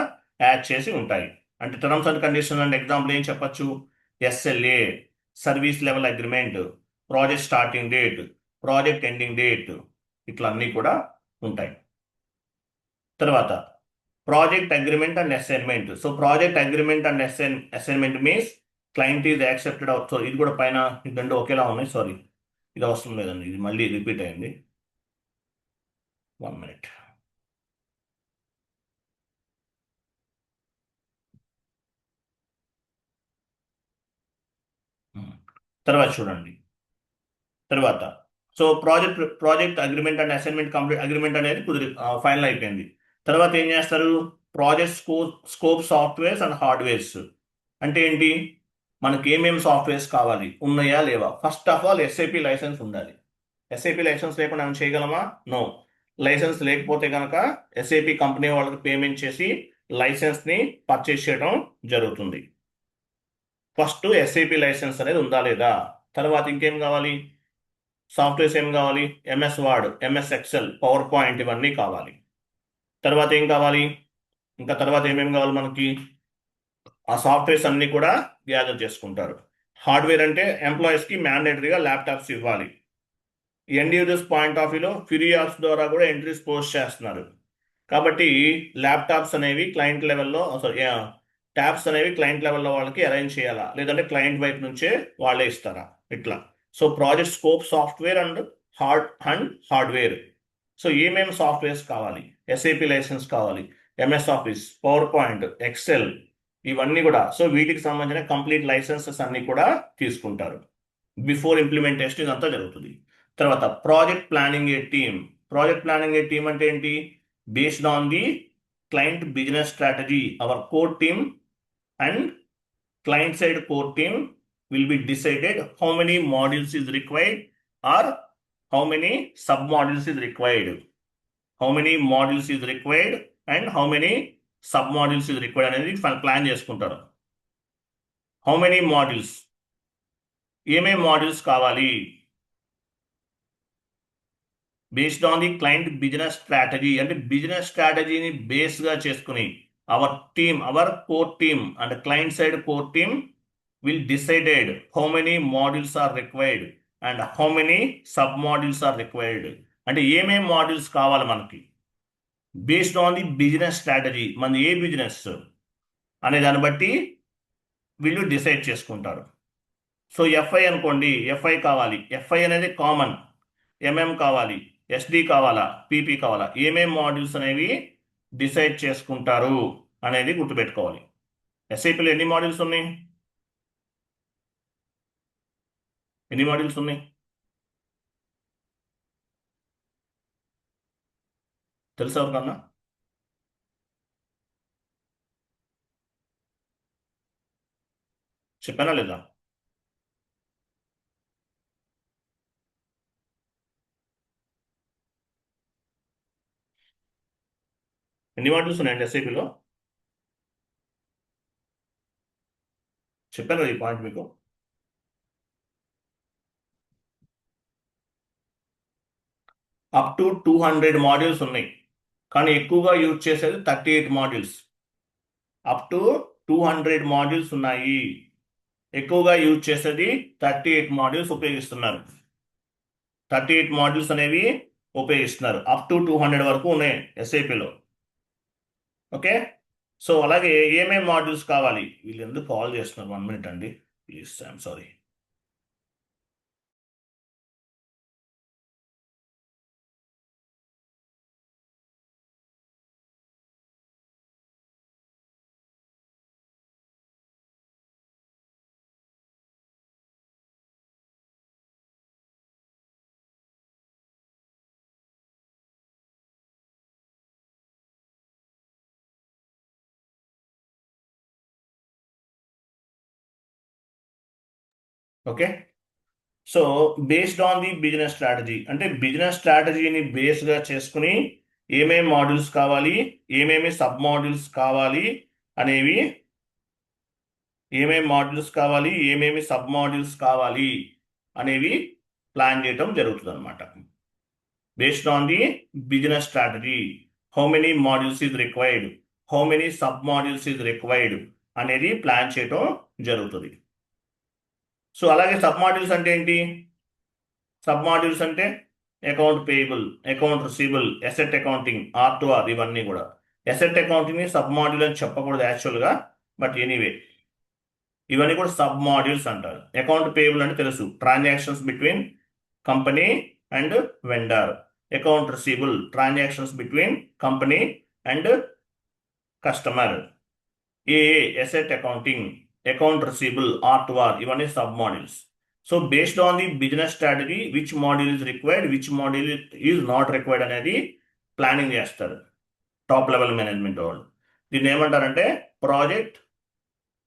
యాడ్ చేసి ఉంటాయి. అంటే టర్మ్స్ అండ్ కండిషన్స్ అంటే ఎగ్జాంపుల్ ఏం చెప్పచ్చు? SLA, service level agreement, project starting date, project ending date, ఇట్లా అన్నీ కూడా ఉంటాయి. తర్వాత project agreement and assignment. So project agreement and assignment means client is accepted so ఇది కూడా పైన ఇది రెండు ఒకేలా ఉన్నాయి. సారీ, ఇది అవసరం లేదండి, ఇది మళ్ళీ రిపీట్ అయింది. 1 minute. తర్వాత చూడండి. తర్వాత so project agreement and assignment complete agreement అనేది ఫైనల్ అయిపోయింది. తర్వాత ఏం చేస్తారు? Project scope softwares and hardwares అంటే ఏంటి? మనకి ఏమేమి సాఫ్ట్వేర్స్ కావాలి, ఉన్నాయా లేవా? First of all SIP license ఉండాలి. ఎస్ఐపి లైసెన్స్ లేకుండా మనం చేయగలమా? నో. లైసెన్స్ లేకపోతే కనుక ఎస్ఐపి కంపెనీ వాళ్ళకి పేమెంట్ చేసి లైసెన్స్ని పర్చేస్ చేయడం జరుగుతుంది. ఫస్ట్ ఎస్ఐపి లైసెన్స్ అనేది ఉందా లేదా? తర్వాత ఇంకేం కావాలి? సాఫ్ట్వేర్స్ ఏం కావాలి? MS word, MS Excel, power point ఇవన్నీ కావాలి. తర్వాత ఏం కావాలి? ఇంకా తర్వాత ఏమేమి కావాలి మనకి? ఆ సాఫ్ట్వేర్స్ అన్ని కూడా గ్యాదర్ చేసుకుంటారు. హార్డ్వేర్ అంటే ఎంప్లాయీస్కి మ్యాండేటరీగా ల్యాప్టాప్స్ ఇవ్వాలి. ఎండ్ యూజర్స్ పాయింట్ ఆఫ్ వ్యూలో ఫ్రీ యాప్స్ ద్వారా కూడా ఎంట్రీస్ పోస్ట్ చేస్తున్నారు. కాబట్టి ల్యాప్టాప్స్ అనేవి క్లయింట్ లెవెల్లో ట్యాబ్స్ అనేవి క్లయింట్ లెవెల్లో వాళ్ళకి అరేంజ్ చేయాలా, లేదంటే క్లయింట్ వైపు నుంచే వాళ్ళే ఇస్తారా, ఇట్లా. So project scope software and hardware. So ఏమేమి సాఫ్ట్వేర్స్ కావాలి? ఎస్ఏపి లైసెన్స్ కావాలి, MS office, power point, excel, ఇవన్నీ కూడా. సో వీటికి సంబంధించిన కంప్లీట్ లైసెన్సెస్ అన్ని కూడా తీసుకుంటారు. బిఫోర్ ఇంప్లిమెంటేషన్ ఇదంతా జరుగుతుంది. తర్వాత ప్రాజెక్ట్ ప్లానింగ్ ఏ టీమ్. ప్రాజెక్ట్ ప్లానింగ్ ఏ టీమ్ అంటే ఏంటి? Based on the client business strategy, hour core team and client side core team will be decided how many modules is required or how many sub modules is required. How many modules is required and how many sub modules is required అనేది plan చేసుకుంటారు. How many modules, ఏమేమి modules కావాలి? Based on the client business strategy అంటే business స్ట్రాటజీని బేస్గా చేసుకుని our core team and client side core team will decided how many modules are required and how many sub modules are required. అంటే ఏమేం modules కావాలి మనకి based on the business strategy, మన ఏ business అనే దాన్ని బట్టి వీళ్ళు డిసైడ్ చేసుకుంటారు. సో ఎఫ్ఐ అనుకోండి, ఎఫ్ఐ కావాలి, ఎఫ్ఐ అనేది కామన్. ఎంఎం కావాలి, ఎస్డి కావాలా, పీపీ కావాలా, ఏమేం మాడ్యూల్స్ అనేవి డిసైడ్ చేసుకుంటారు అనేది గుర్తుపెట్టుకోవాలి. ఎస్ఐపిలో ఎన్ని మాడ్యూల్స్ ఉన్నాయి? ఎన్ని మాడ్యూల్స్ ఉన్నాయి తెలుసా ఎవరికన్నా? చెప్పానా లేదా? ఎన్ని మాడ్యూల్స్ ఉన్నాయండి ఎస్ఐపిలో? చెప్పాను ఈ పాయింట్ మీకు. అప్ టు 200 మాడ్యూల్స్ ఉన్నాయి, కానీ ఎక్కువగా యూజ్ చేసేది 38 మాడ్యూల్స్. అప్ టు 200 మాడ్యూల్స్ ఉన్నాయి, ఎక్కువగా యూజ్ చేసేది 38 మాడ్యూల్స్ ఉపయోగిస్తున్నారు. 38 మాడ్యూల్స్ అనేవి ఉపయోగిస్తున్నారు. అప్ టు 200 వరకు ఉన్నాయి ఎస్ఐపిలో. ఓకే. సో అలాగే ఏమేమి మాడ్యూల్స్ కావాలి? వీళ్ళు ఎందుకు కాల్ చేస్తున్నారు? 1 minute అండి please, I'm sorry. Okay. So based on the business strategy అంటే బిజినెస్ స్ట్రాటజీని బేస్గా చేసుకుని ఏమేమి మాడ్యూల్స్ కావాలి, ఏమేమి సబ్ మాడ్యూల్స్ కావాలి అనేవి, ఏమేమి మాడ్యూల్స్ కావాలి, ఏమేమి సబ్ మాడ్యూల్స్ కావాలి అనేవి ప్లాన్ చేయడం జరుగుతుంది అనమాట. Based on the business strategy how many modules is required, how many sub modules is required అనేది ప్లాన్ చేయడం జరుగుతుంది. సో అలాగే సబ్ మాడ్యూల్స్ అంటే ఏంటి? సబ్ మాడ్యూల్స్ అంటే account payable, account రిసీబుల్, asset accounting, R2R, ఇవన్నీ కూడా. అసెట్ అకౌంటింగ్ని సబ్ మాడ్యూల్ అని చెప్పకూడదు యాక్చువల్గా, బట్ ఎనీవే ఇవన్నీ కూడా సబ్ మాడ్యూల్స్ అంటారు. అకౌంట్ పేయబుల్ అంటే తెలుసు, transactions between company and vendor. Account receivable, transactions between company and customer. Asset accounting, account receivable, or ఇవన్నీ sub modules. So based on the business strategy which module is required, which module is not required అనేది planning చేస్తారు top level management వాళ్ళు. దీన్ని ఏమంటారంటే project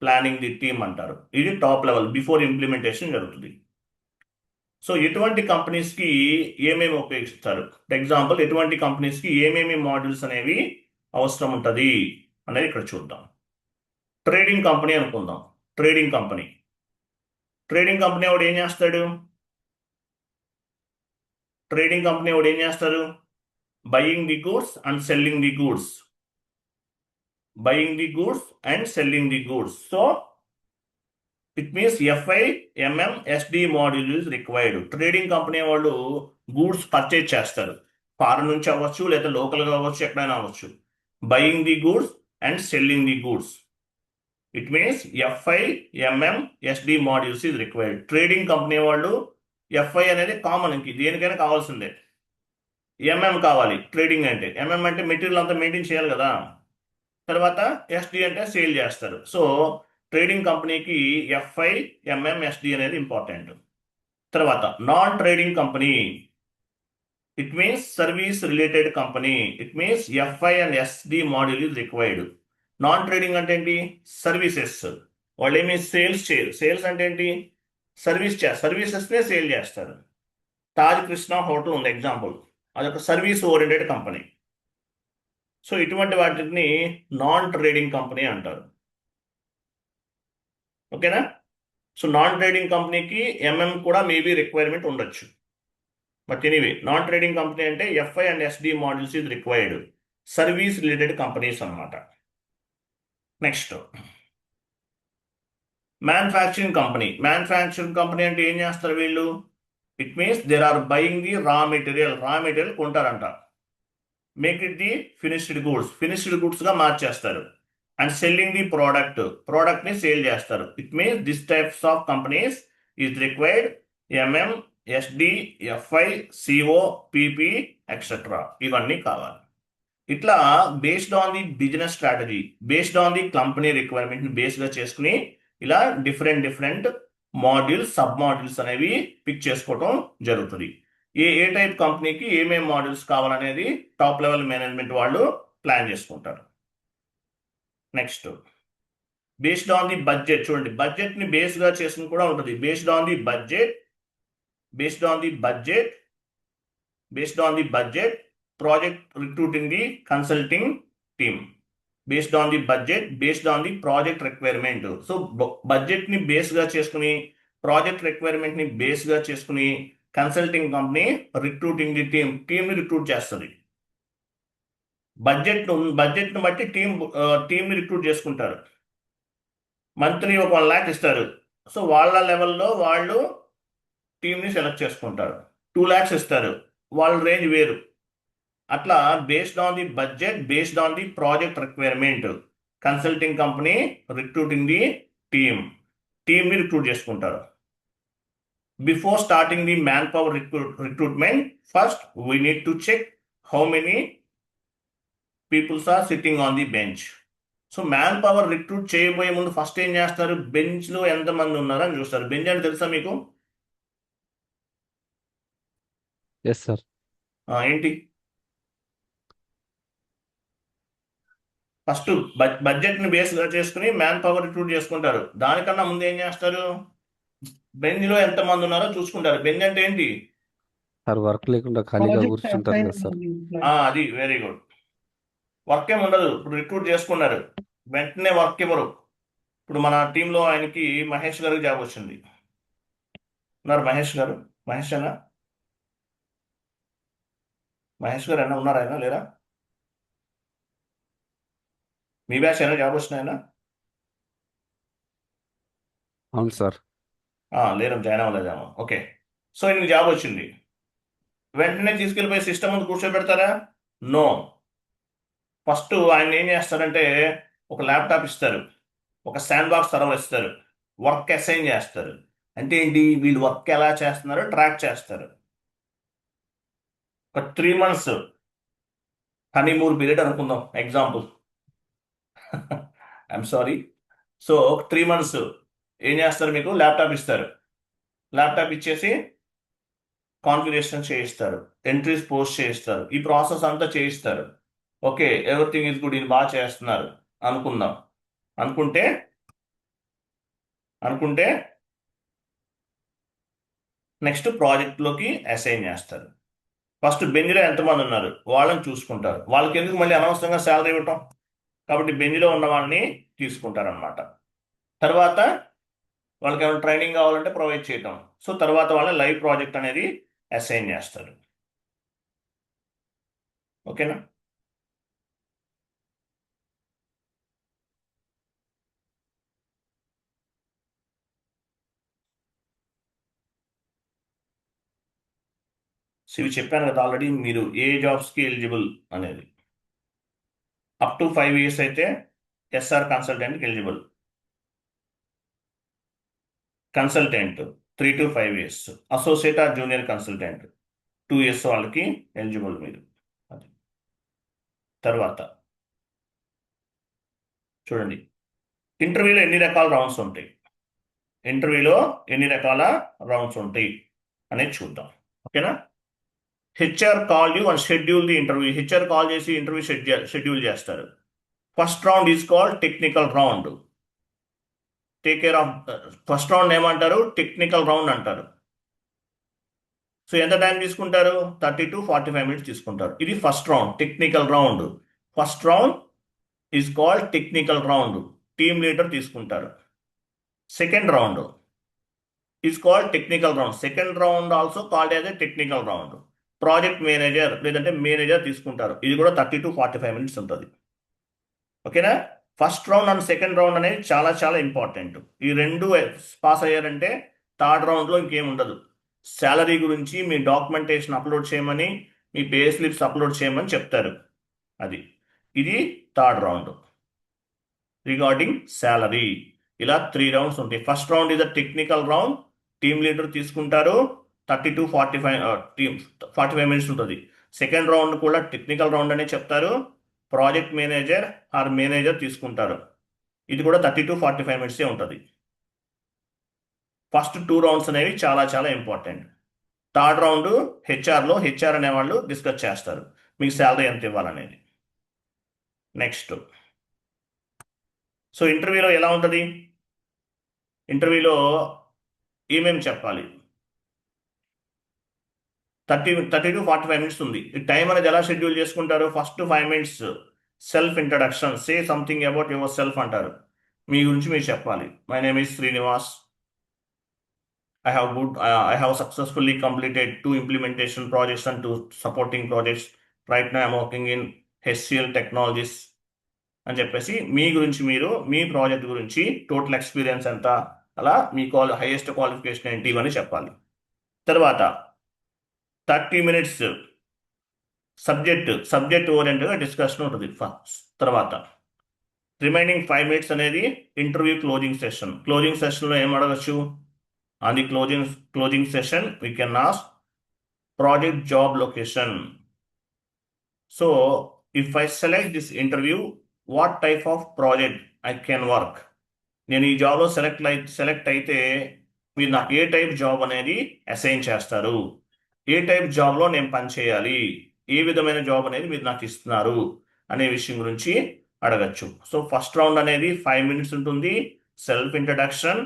planning the team అంటారు. ఇది top level before implementation జరుగుతుంది. So ఎటువంటి కంపెనీస్కి ఏమేమి ఉపయోగిస్తారు, ఎగ్జాంపుల్ ఎటువంటి కంపెనీస్కి ఏమేమి మాడ్యూల్స్ అనేవి అవసరం ఉంటుంది అనేది ఇక్కడ చూద్దాం. ట్రేడింగ్ కంపెనీ అనుకుందాం. ట్రేడింగ్ కంపెనీ వాడు ఏం చేస్తాడు? ట్రేడింగ్ కంపెనీ వాడు ఏం చేస్తారు? Buying the goods and selling the goods. Buying the goods and selling the goods. So it means FIMM-SD module is required. Trading company వాళ్ళు గూడ్స్ పర్చేజ్ చేస్తారు, foreign నుంచి అవ్వచ్చు లేదా లోకల్గా అవ్వచ్చు, ఎక్కడైనా అవ్వచ్చు. Buying the goods and selling the goods. It means FIMM-SD modules is required. Trading company వాళ్ళు FI అనేది కామన్, ఇంక దేనికైనా కావాల్సిందే. MM కావాలి ట్రేడింగ్ అంటే. MM అంటే మెటీరియల్ అంతా మెయింటైన్ చేయాలి కదా. తర్వాత SD అంటే సేల్ చేస్తారు. సో ట్రేడింగ్ కంపెనీకి FIMM-SD అనేది ఇంపార్టెంట్. తర్వాత non trading company, it means service related company. It means FI and SD module is required. Non trading అంటే ఏంటి? సర్వీసెస్. వాళ్ళు ఏమి సేల్స్ చేయరు. సేల్స్ అంటే ఏంటి? సర్వీసెస్నే సేల్ చేస్తారు. తాజ్ కృష్ణ హోటల్ ఉంది ఎగ్జాంపుల్, అదొక సర్వీస్ ఓరియంటెడ్ కంపెనీ. సో ఇటువంటి వాటిని నాన్ ట్రేడింగ్ కంపెనీ అంటారు. ఓకేనా? సో నాన్ ట్రేడింగ్ కంపెనీకి MM కూడా మేబీ రిక్వైర్మెంట్ ఉండొచ్చు. But anyway non trading company అంటే FI and SD modules is required. Service related companies అన్నమాట. Next manufacturing company. Manufacturing company అంటే ఏం చేస్తారు వీళ్ళు? It means there are buying the raw material కొంటారంట. మేక్ ఇట్ ది ఫినిష్డ్ గూడ్స్గా మార్చేస్తారు. And selling the ప్రోడక్ట్ని సేల్ చేస్తారు. It means this types of companies is required MM, SD, FI, CO, PP etcetera. ఇవన్నీ కావాలి. ఇట్లా based on the business strategy, based on the company రిక్వైర్మెంట్ని బేస్గా చేసుకుని ఇలా డిఫరెంట్ మాడ్యూల్స్, సబ్ మాడ్యూల్స్ అనేవి పిక్ చేసుకోవటం జరుగుతుంది. ఏ టైప్ కంపెనీకి ఏమేమి మాడ్యూల్స్ కావాలనేది టాప్ లెవెల్ మేనేజ్మెంట్ వాళ్ళు ప్లాన్ చేసుకుంటారు. Next based on the budget. చూడండి, బడ్జెట్ని బేస్గా చేసుకుని కూడా ఉంటుంది. Based on the budget project recruiting the consulting team. Based on the project requirement. So బడ్జెట్ని బేస్గా చేసుకుని, ప్రాజెక్ట్ రిక్వైర్మెంట్ని బేస్గా చేసుకుని కన్సల్టింగ్ కంపెనీ రిక్రూటింగ్ ది టీమ్ని రిక్రూట్ చేస్తుంది. బడ్జెట్ను బట్టి టీమ్ని రిక్రూట్ చేసుకుంటారు. మంత్లీ ఒక 1 lakh ఇస్తారు. సో వాళ్ళ లెవెల్లో వాళ్ళు టీమ్ని సెలెక్ట్ చేసుకుంటారు. 2 lakhs ఇస్తారు, వాళ్ళ రేంజ్ వేరు. అట్లా based on the budget, based on the project requirement, consulting company recruiting the టీమ్ని రిక్రూట్ చేసుకుంటారు. Before starting the man power recruitment, first we need to check how many peoples are sitting on the bench. So man power recruit చేయబోయే ముందు first ఏం చేస్తారు? బెంచ్లో ఎంతమంది ఉన్నారని చూస్తారు. బెంచ్ అంటే తెలుసా మీకు? Yes sir. ఏంటి? ఫస్ట్ బడ్జెట్ని బేస్గా చేసుకుని మ్యాన్ పవర్ రిక్రూట్ చేసుకుంటారు. దానికన్నా ముందు ఏం చేస్తారు? బెంచ్లో ఎంతమంది ఉన్నారో చూసుకుంటారు. బెంచ్ అంటే ఏంటి? సార్ వర్క్ లేకుండా ఖాళీగా కూర్చుంటారు కదా సార్. అది వెరీ గుడ్. వర్క్ ఏమి ఉండదు. ఇప్పుడు రిక్రూట్ చేసుకున్నారు, వెంటనే వర్క్ ఇవ్వరు. ఇప్పుడు మన టీంలో ఆయనకి మహేష్ గారికి జాబ్ వచ్చింది. ఉన్నారు మహేష్ గారు? మహేష్ అన్న, మహేష్ గారు అన్న ఉన్నారా? ఆయన లేరా? మీ బ్యాచ్ అయినా జాబ్ వచ్చినాయన? అవును సార్. లేరు, జాయిన్ అవ్వలేదేమో. ఓకే. సో ఈయనకి జాబ్ వచ్చింది, వెంటనే తీసుకెళ్ళిపోయి సిస్టమ్ ముందు కూర్చోబెడతారా? నో. ఫస్ట్ ఆయన ఏం చేస్తారంటే ఒక ల్యాప్టాప్ ఇస్తారు, ఒక శాండ్ బాక్స్ సర్వర్ ఇస్తారు. వర్క్ అసైన్ చేస్తారు. అంటే ఏంటి, వీళ్ళు వర్క్ ఎలా చేస్తున్నారో ట్రాక్ చేస్తారు. ఒక 3 months హనీమూన్ పీరియడ్ అనుకుందాం example. I'm sorry. So 3 months ఏం చేస్తారు, మీకు ల్యాప్టాప్ ఇస్తారు. ల్యాప్టాప్ ఇచ్చేసి కాన్ఫిగరేషన్ చేయిస్తారు, ఎంట్రీస్ పోస్ట్ చేయిస్తారు, ఈ ప్రాసెస్ అంతా చేయిస్తారు. ఓకే, ఎవ్రీథింగ్ ఈజ్ గుడ్, ఇది బాగా చేస్తున్నారు అనుకుందాం. అనుకుంటే అనుకుంటే నెక్స్ట్ ప్రాజెక్ట్లోకి అసైన్ చేస్తారు. ఫస్ట్ బెంచ్లో ఎంతమంది ఉన్నారు వాళ్ళని చూసుకుంటారు. వాళ్ళకి ఎందుకు మళ్ళీ అనవసరంగా శాలరీ ఇవ్వటం, కాబట్టి బెంచ్లో ఉన్న వాళ్ళని తీసుకుంటారనమాట. తర్వాత వాళ్ళకి ఏమైనా ట్రైనింగ్ కావాలంటే ప్రొవైడ్ చేయటం. సో తర్వాత వాళ్ళని లైవ్ ప్రాజెక్ట్ అనేది అసైన్ చేస్తారు. ఓకేనా? సో ఇవి చెప్పాను కదా ఆల్రెడీ, మీరు ఏ జాబ్స్కి ఎలిజిబుల్ అనేది. అప్ టు 5 years అయితే ఎస్ఆర్ కన్సల్టెంట్కి eligible. Consultant 3 to 5 years. Associate or junior consultant 2 years వాళ్ళకి ఎలిజిబుల్ మీరు. అది తర్వాత చూడండి, ఇంటర్వ్యూలో ఎన్ని రకాల రౌండ్స్ ఉంటాయి, ఇంటర్వ్యూలో ఎన్ని రకాల రౌండ్స్ ఉంటాయి అనేది చూద్దాం. ఓకేనా? HR call you and schedule the interview. HR call చేసి ఇంటర్వ్యూ షెడ్యూల్ చేస్తారు. First round is called technical round. Take care of. First round ఏమంటారు, టెక్నికల్ రౌండ్ అంటారు. సో ఎంత టైం తీసుకుంటారు, 30 to 45 minutes తీసుకుంటారు. ఇది first round, technical round. First round is called technical round, team leader తీసుకుంటారు. Second round is called technical round. Second round also called as a technical round. Project manager లేదంటే manager తీసుకుంటారు. ఇది కూడా 30 to 45 minutes ఉంటుంది. ఓకేనా? First round and second round అనేది చాలా చాలా ఇంపార్టెంట్. ఈ రెండు పాస్ అయ్యారంటే థర్డ్ రౌండ్లో ఇంకేం ఉండదు. శాలరీ గురించి మీ డాక్యుమెంటేషన్ అప్లోడ్ చేయమని, మీ పే స్లిప్స్ అప్లోడ్ చేయమని చెప్తారు. అది ఇది థర్డ్ రౌండ్ రిగార్డింగ్ శాలరీ. ఇలా 3 rounds ఉంటాయి. First round is the technical round, team leader తీసుకుంటారు. 30 to 45 minutes ఉంటుంది. సెకండ్ రౌండ్ కూడా టెక్నికల్ రౌండ్ అనే చెప్తారు. ప్రాజెక్ట్ మేనేజర్ ఆర్ మేనేజర్ తీసుకుంటారు. ఇది కూడా 30 to 45 minutes ఉంటుంది. ఫస్ట్ 2 rounds అనేవి చాలా చాలా ఇంపార్టెంట్. థర్డ్ రౌండ్ హెచ్ఆర్ అనేవాళ్ళు డిస్కస్ చేస్తారు మీకు శాలరీ ఎంత ఇవ్వాలనేది. నెక్స్ట్, సో ఇంటర్వ్యూలో ఎలా ఉంటుంది, ఇంటర్వ్యూలో ఏమేమి చెప్పాలి. 30 to 45 minutes ఉంది. ఈ టైం అనేది ఎలా షెడ్యూల్ చేసుకుంటారు, first 5 minutes self introduction, say something about your self అంటారు. మీ గురించి మీరు చెప్పాలి. My name is Srinivas. I have successfully completed 2 implementation projects and 2 supporting projects. Right now I'm working in HCL Technologies అని చెప్పేసి మీ గురించి, మీరు మీ ప్రాజెక్ట్ గురించి టోటల్ ఎక్స్పీరియన్స్ ఎంత, అలా మీ హైయెస్ట్ క్వాలిఫికేషన్ ఏంటి ఇవన్నీ చెప్పాలి. తర్వాత 30 minutes సబ్జెక్ట్ ఓరియంటెడ్గా డిస్కషన్ ఉంటుంది. తర్వాత రిమైనింగ్ 5 minutes అనేది ఇంటర్వ్యూ క్లోజింగ్ సెషన్. క్లోజింగ్ సెషన్లో ఏం అడగచ్చు, on the closing session we can ask project job location. So if I select this interview, what type of project I can work? నేను ఈ జాబ్లో select అయితే మీరు నాకు ఏ టైప్ జాబ్ అనేది అసైన్ చేస్తారు, ఏ టైప్ జాబ్లో నేను పని చేయాలి, ఏ విధమైన జాబ్ అనేది మీరు నాకు ఇస్తున్నారు అనే విషయం గురించి అడగచ్చు. సో ఫస్ట్ రౌండ్ అనేది 5 minutes ఉంటుంది, సెల్ఫ్ ఇంట్రడక్షన్.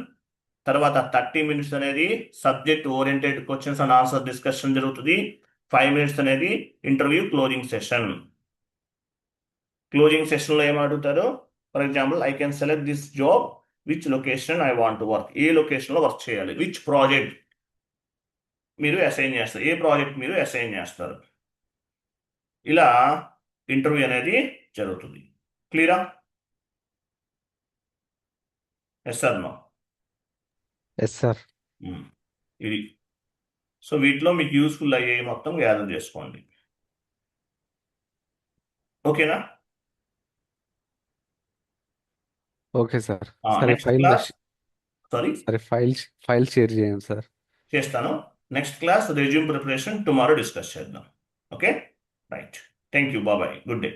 తర్వాత 30 minutes అనేది subject oriented questions and answer discussion జరుగుతుంది. 5 minutes అనేది ఇంటర్వ్యూ క్లోజింగ్ సెషన్. క్లోజింగ్ సెషన్లో ఏం అడుగుతారు, for example I can select this job, which location I want to work, ఏ లొకేషన్లో వర్క్ చేయాలి, విచ్ ప్రాజెక్ట్ మీరు అసైన్ చేస్తారు, ఏ ప్రాజెక్ట్ మీరు అసైన్ చేస్తారు. ఇలా ఇంటర్వ్యూ అనేది జరుగుతుంది. క్లియరా? Yes sir, no? Yes sir. ఇది సో వీటిలో మీకు యూస్ఫుల్ అయ్యేవి మొత్తం గ్యాదర్ చేసుకోండి. ఓకేనా? Okay sir. సరే, నెక్స్ట్ క్లాస్ సారీ, సరే, ఫైల్ షేర్ చేయండి సార్. చేస్తాను. Next class resume preparation tomorrow discuss చేద్దాం. Okay, right. Thank you, bye bye, good day.